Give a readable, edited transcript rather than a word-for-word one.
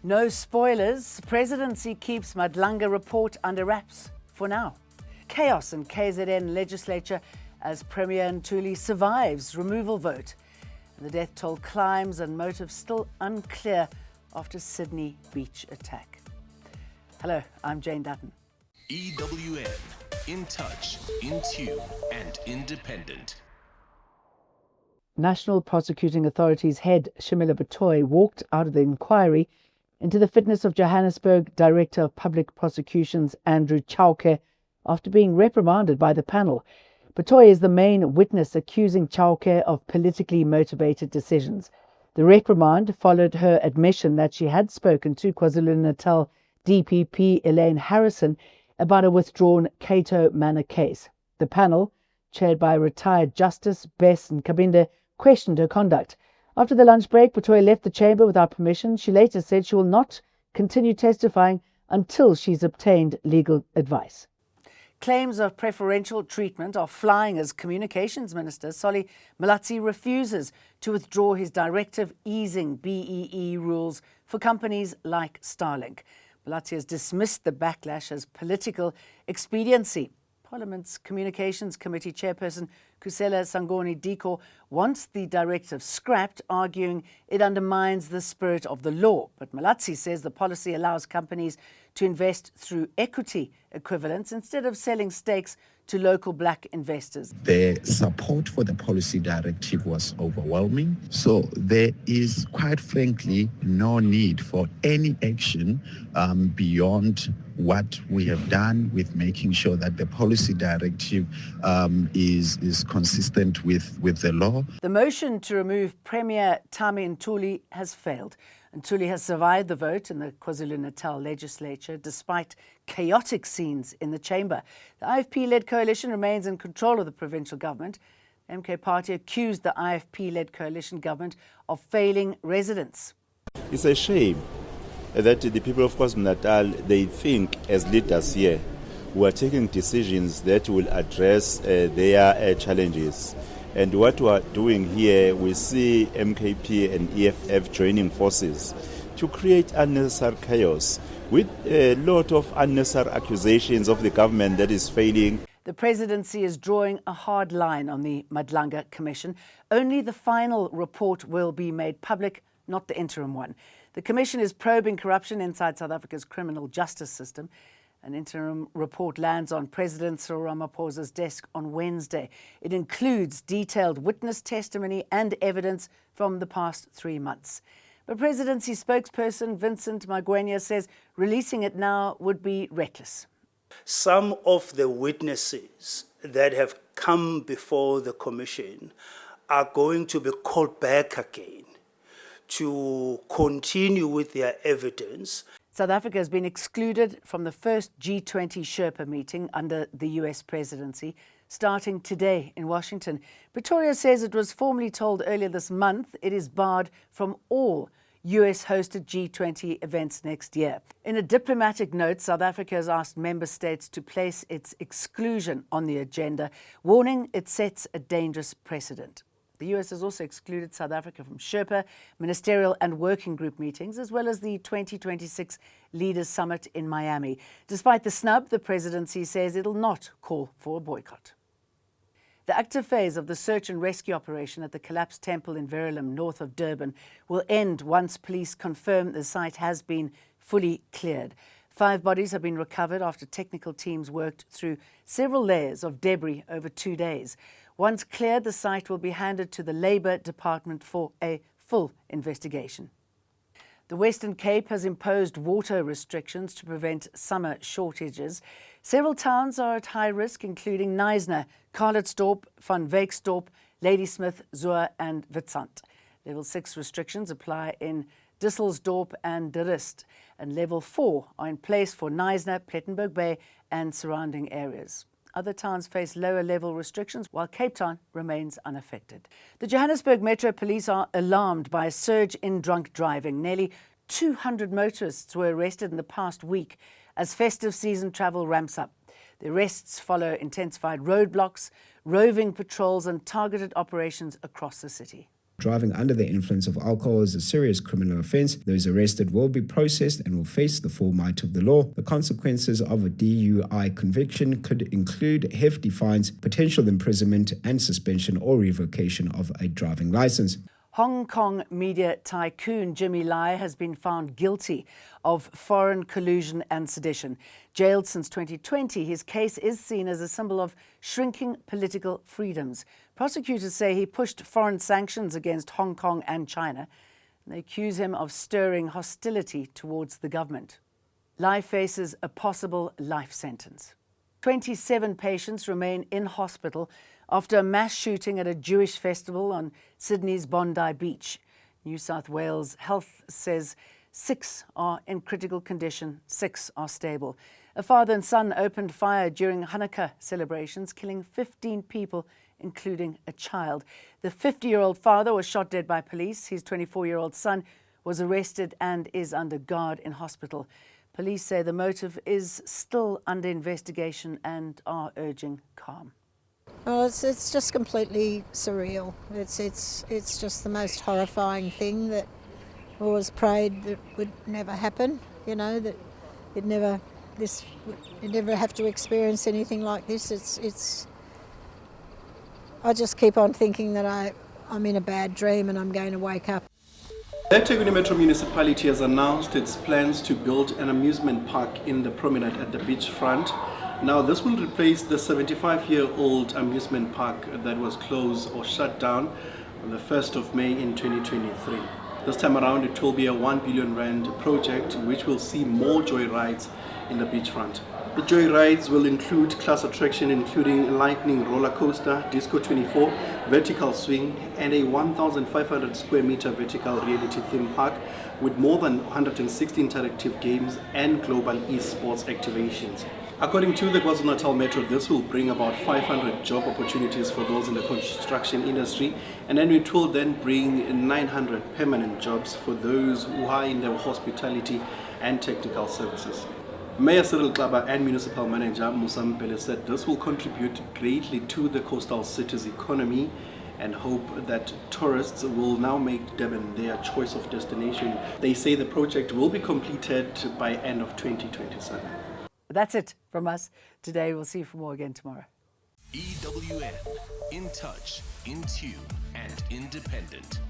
No spoilers. Presidency keeps Madlanga report under wraps for now. Chaos in KZN legislature as Premier Ntuli survives removal vote. And the death toll climbs and motive still unclear after Sydney beach attack. Hello, I'm Jane Dutton. EWN, in touch, in tune and independent. National Prosecuting Authority's head, Shimela Batohi, walked out of the inquiry into the fitness of Johannesburg Director of Public Prosecutions Andrew Chauke after being reprimanded by the panel. Batohi is the main witness accusing Chauke of politically motivated decisions. The reprimand followed her admission that she had spoken to KwaZulu-Natal DPP Elaine Harrison about a withdrawn Cato Manor case. The panel, chaired by retired Justice Bess Nkabinde, questioned her conduct. After the lunch break, Batohi left the chamber without permission. She later said she will not continue testifying until she's obtained legal advice. Claims of preferential treatment are flying as Communications Minister Solly Malatsi refuses to withdraw his directive easing BEE rules for companies like Starlink. Malatsi has dismissed the backlash as political expediency. Parliament's Communications Committee Chairperson Kusela Sangoni Diko wants the directive scrapped, arguing it undermines the spirit of the law. But Malatsi says the policy allows companies to invest through equity equivalents instead of selling stakes to local black investors. The support for the policy directive was overwhelming, so there is, quite frankly, no need for any action beyond what we have done with making sure that the policy directive is consistent with the law. The motion to remove Premier Ntuli has failed. Ntuli has survived the vote in the KwaZulu-Natal legislature despite chaotic scenes in the chamber. The IFP-led coalition remains in control of the provincial government. The MK party accused the IFP-led coalition government of failing residents. It's a shame that the people of KwaZulu-Natal, they think as leaders here, we are taking decisions that will address their challenges. And what we are doing here, we see MKP and EFF joining forces to create unnecessary chaos with a lot of unnecessary accusations of the government that is failing. The presidency is drawing a hard line on the Madlanga Commission. Only the final report will be made public, not the interim one. The commission is probing corruption inside South Africa's criminal justice system. An interim report lands on President Cyril Ramaphosa's desk on Wednesday. It includes detailed witness testimony and evidence from the past 3 months. But presidency spokesperson Vincent Magwenya says releasing it now would be reckless. Some of the witnesses that have come before the commission are going to be called back again to continue with their evidence. South Africa has been excluded from the first G20 Sherpa meeting under the US presidency, starting today in Washington. Pretoria says it was formally told earlier this month it is barred from all US-hosted G20 events next year. In a diplomatic note, South Africa has asked member states to place its exclusion on the agenda, warning it sets a dangerous precedent. The US has also excluded South Africa from Sherpa, ministerial and working group meetings, as well as the 2026 Leaders Summit in Miami. Despite the snub, the presidency says it'll not call for a boycott. The active phase of the search and rescue operation at the collapsed temple in Verulam, north of Durban, will end once police confirm the site has been fully cleared. 5 bodies have been recovered after technical teams worked through several layers of debris over 2 days. Once cleared, the site will be handed to the Labour Department for a full investigation. The Western Cape has imposed water restrictions to prevent summer shortages. Several towns are at high risk, including Knysna, Calitzdorp, Van Wyksdorp, Ladysmith, Zua and Witstrand. Level 6 restrictions apply in Düsseldorp and De Rust, and Level 4 are in place for Knysna, Plettenberg Bay and surrounding areas. Other towns face lower level restrictions, while Cape Town remains unaffected. The Johannesburg Metro Police are alarmed by a surge in drunk driving. Nearly 200 motorists were arrested in the past week as festive season travel ramps up. The arrests follow intensified roadblocks, roving patrols and targeted operations across the city. Driving under the influence of alcohol is a serious criminal offence. Those arrested will be processed and will face the full might of the law. The consequences of a DUI conviction could include hefty fines, potential imprisonment, and suspension or revocation of a driving licence. Hong Kong media tycoon Jimmy Lai has been found guilty of foreign collusion and sedition. Jailed since 2020, his case is seen as a symbol of shrinking political freedoms. Prosecutors say he pushed foreign sanctions against Hong Kong and China. They accuse him of stirring hostility towards the government. Lai faces a possible life sentence. 27 patients remain in hospital after a mass shooting at a Jewish festival on Sydney's Bondi Beach. New South Wales Health says 6 are in critical condition, 6 are stable. A father and son opened fire during Hanukkah celebrations, killing 15 people, including a child. The 50-year-old father was shot dead by police. His 24-year-old son was arrested and is under guard in hospital. Police say the motive is still under investigation and are urging calm. Well, it's just completely surreal. It's just the most horrifying thing that always prayed that would never happen. You know, that you'd never have to experience anything like this. I just keep on thinking that I'm in a bad dream and I'm going to wake up. The eThekwini Metro Municipality has announced its plans to build an amusement park in the promenade at the beachfront. Now, this will replace the 75-year-old amusement park that was closed or shut down on the 1st of May in 2023. This time around, it will be a 1 billion rand project which will see more joy rides in the beachfront. The joy rides will include class attraction including a lightning roller coaster, Disco 24, vertical swing, and a 1,500 square meter vertical reality theme park with more than 160 interactive games and global esports activations. According to the KwaZulu-Natal Metro, this will bring about 500 job opportunities for those in the construction industry, and then it will then bring 900 permanent jobs for those who are in the hospitality and technical services. Mayor Cyril Klaba and Municipal Manager Musa Mpele said this will contribute greatly to the coastal city's economy and hope that tourists will now make Durban their choice of destination. They say the project will be completed by end of 2027. That's it from us today. We'll see you for more again tomorrow. EWN, in touch, in tune, and independent.